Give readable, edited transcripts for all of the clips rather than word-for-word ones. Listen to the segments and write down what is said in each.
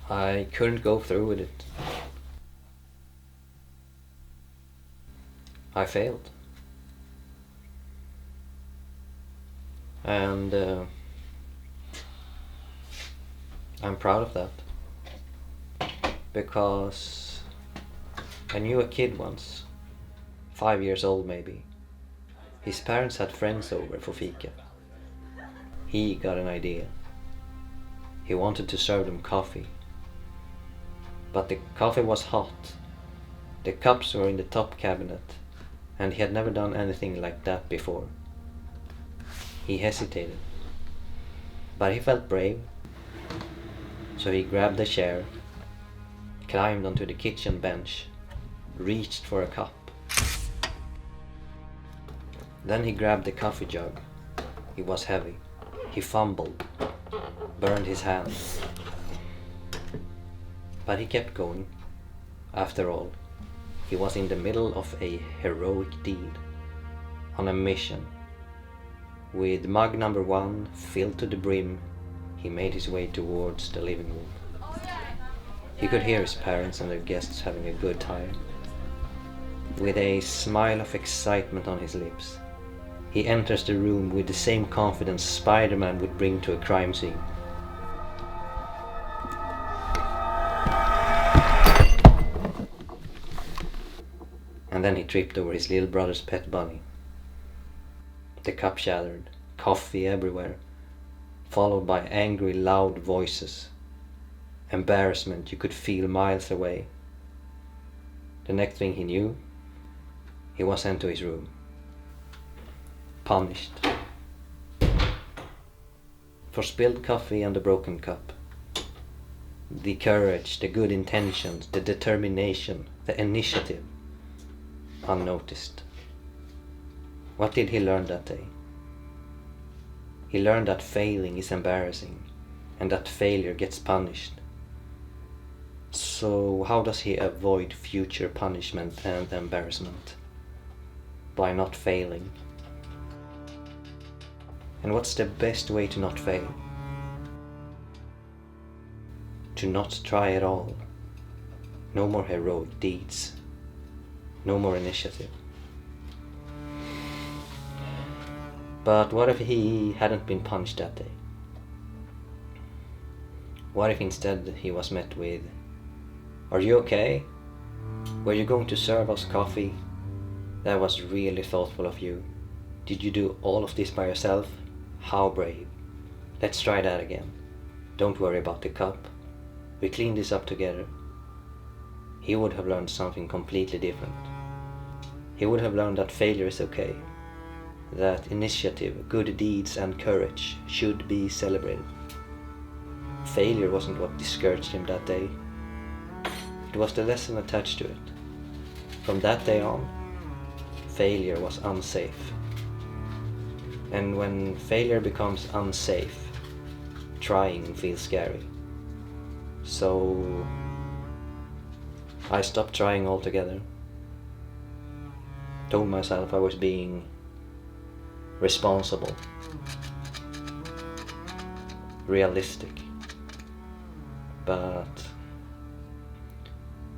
I couldn't go through with it. I failed. And I'm proud of that. Because I knew a kid once, 5 years old maybe. His parents had friends over for fika. He got an idea. He wanted to serve them coffee. But the coffee was hot. The cups were in the top cabinet, and he had never done anything like that before. He hesitated, but he felt brave. So he grabbed a chair, climbed onto the kitchen bench, reached for a cup. Then he grabbed the coffee jug. It was heavy. He fumbled, burned his hand. But he kept going. After all, he was in the middle of a heroic deed, on a mission. With mug number 1 filled to the brim, he made his way towards the living room. He could hear his parents and their guests having a good time. With a smile of excitement on his lips, he enters the room with the same confidence Spider-Man would bring to a crime scene. And then he tripped over his little brother's pet bunny. The cup shattered, coffee everywhere, followed by angry, loud voices. Embarrassment you could feel miles away. The next thing he knew, he was sent to his room. Punished. For spilled coffee and the broken cup. The courage, the good intentions, the determination, the initiative. Unnoticed. What did he learn that day? He learned that failing is embarrassing, and that failure gets punished. So how does he avoid future punishment and embarrassment? By not failing. And what's the best way to not fail? To not try at all. No more heroic deeds. No more initiative. But what if he hadn't been punished that day? What if instead he was met with, "Are you okay? Were you going to serve us coffee? That was really thoughtful of you. Did you do all of this by yourself? How brave. Let's try that again. Don't worry about the cup. We clean this up together." He would have learned something completely different. He would have learned that failure is okay, that initiative, good deeds and courage should be celebrated. Failure wasn't what discouraged him that day. It was the lesson attached to it. From that day on, failure was unsafe. And when failure becomes unsafe, trying feels scary. So I stopped trying altogether. Told myself I was being responsible, realistic, but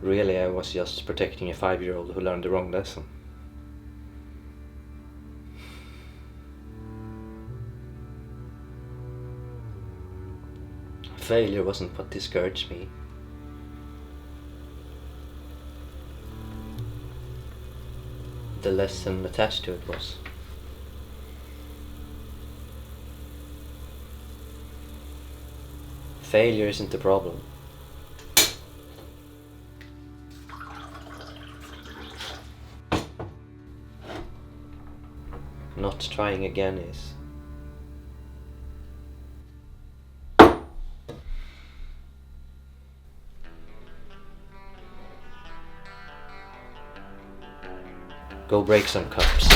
really I was just protecting a 5-year-old who learned the wrong lesson. Failure wasn't what discouraged me. The lesson attached to it was. Failure isn't the problem. Not trying again is. Go break some cups.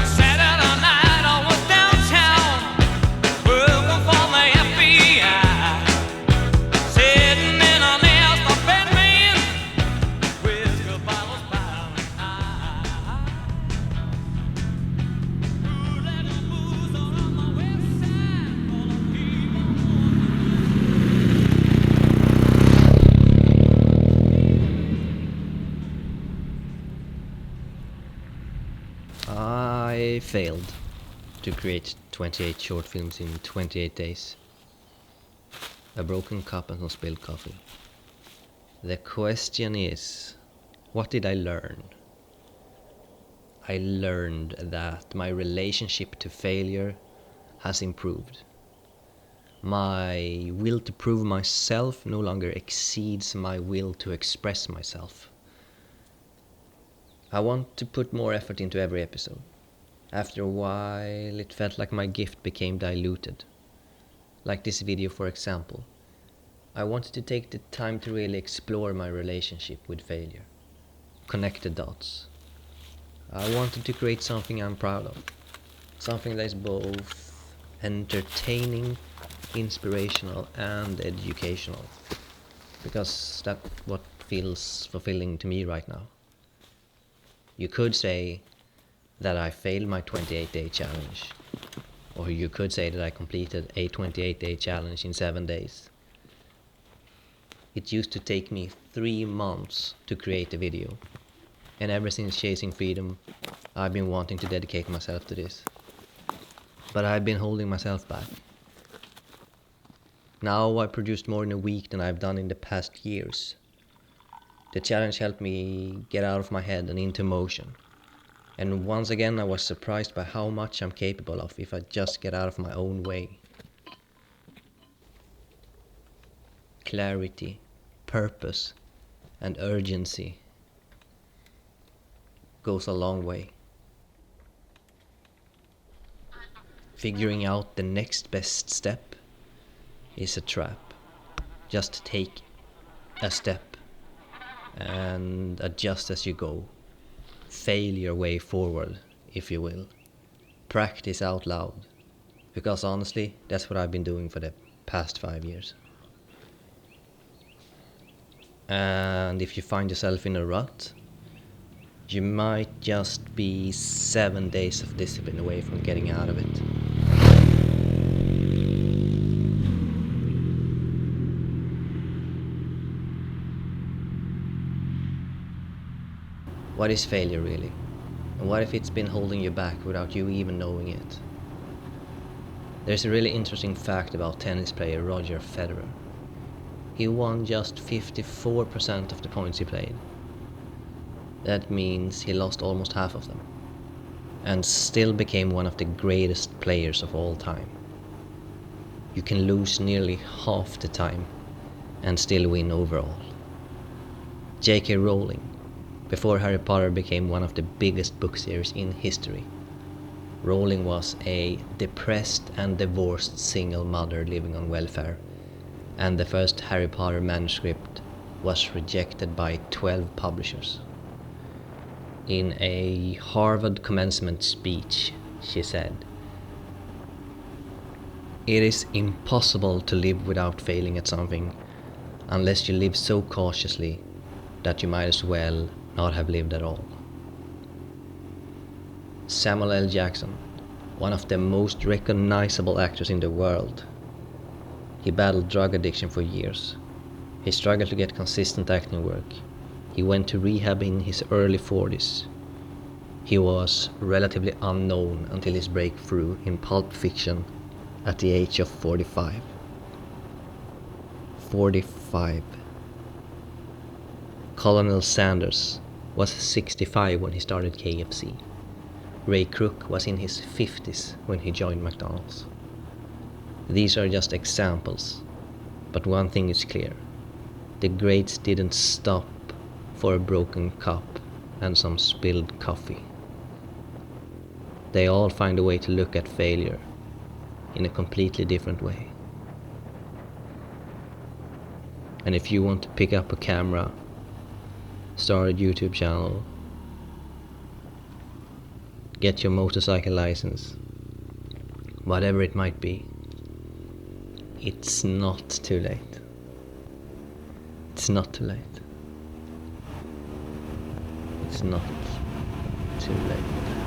Saturday night I was I failed to create 28 short films in 28 days. A broken cup and some spilled coffee. The question is, what did I learn? I learned that my relationship to failure has improved. My will to prove myself no longer exceeds my will to express myself. I want to put more effort into every episode. After a while, it felt like my gift became diluted. Like this video, for example. I wanted to take the time to really explore my relationship with failure. Connect the dots. I wanted to create something I'm proud of. Something that is both entertaining, inspirational, and educational. Because that's what feels fulfilling to me right now. You could say that I failed my 28-day challenge. Or you could say that I completed a 28-day challenge in 7 days. It used to take me 3 months to create a video. And ever since Chasing Freedom, I've been wanting to dedicate myself to this. But I've been holding myself back. Now I produced more in a week than I've done in the past years. The challenge helped me get out of my head and into motion. And once again I was surprised by how much I'm capable of if I just get out of my own way. Clarity, purpose, and urgency goes a long way. Figuring out the next best step is a trap. Just take a step and adjust as you go. Fail your way forward, if you will. Practice out loud. Because honestly, that's what I've been doing for the past 5 years. And if you find yourself in a rut, you might just be 7 days of discipline away from getting out of it. What is failure really? And what if it's been holding you back without you even knowing it? There's a really interesting fact about tennis player Roger Federer. He won just 54% of the points he played. That means he lost almost half of them. And still became one of the greatest players of all time. You can lose nearly half the time and still win overall. J.K. Rowling, before Harry Potter became one of the biggest book series in history. Rowling was a depressed and divorced single mother living on welfare, and the first Harry Potter manuscript was rejected by 12 publishers. In a Harvard commencement speech, she said, "It is impossible to live without failing at something unless you live so cautiously that you might as well not have lived at all." Samuel L. Jackson, one of the most recognizable actors in the world. He battled drug addiction for years. He struggled to get consistent acting work. He went to rehab in his early 40s. He was relatively unknown until his breakthrough in Pulp Fiction at the age of 45. 45. Colonel Sanders was 65 when he started KFC. Ray Kroc was in his 50s when he joined McDonald's. These are just examples, but one thing is clear. The greats didn't stop for a broken cup and some spilled coffee. They all find a way to look at failure in a completely different way. And if you want to pick up a camera, start a YouTube channel, get your motorcycle license, whatever it might be, it's not too late. It's not too late. It's not too late.